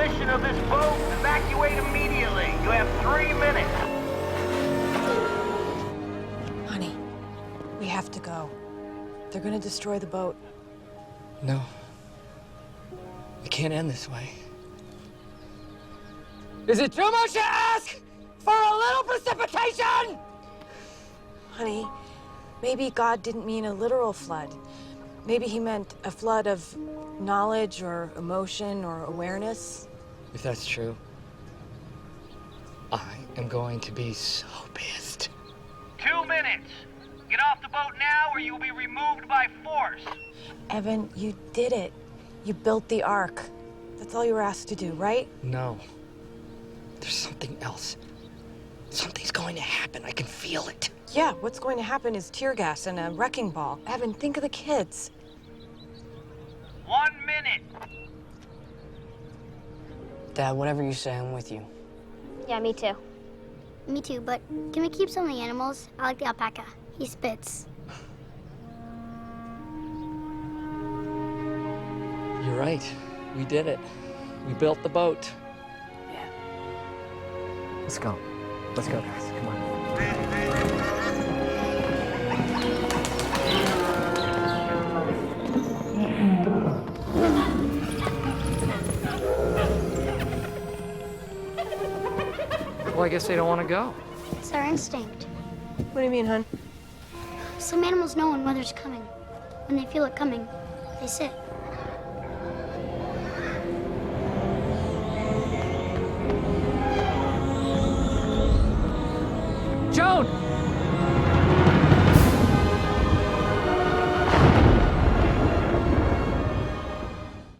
demolition of this boat, evacuate immediately. You have 3 minutes. Honey, we have to go. They're gonna destroy the boat. No. It can't end this way. Is it too much to ask for a little precipitation? Honey, maybe God didn't mean a literal flood. Maybe he meant a flood of knowledge or emotion or awareness. If that's true, I am going to be so pissed. 2 minutes. Get off the boat now or you will be removed by force. Evan, you did it. You built the Ark. That's all you were asked to do, right? No. There's something else. Something's going to happen. I can feel it. Yeah, what's going to happen is tear gas and a wrecking ball. Evan, think of the kids. 1 minute. Dad, whatever you say, I'm with you. Yeah, me too. Me too, but can we keep some of the animals? I like the alpaca. He spits. You're right. We did it. We built the boat. Yeah. Let's go. Let's go, guys. Come on. Well, I guess they don't want to go. It's our instinct. What do you mean, hon? Some animals know when weather's coming. When they feel it coming, they sit.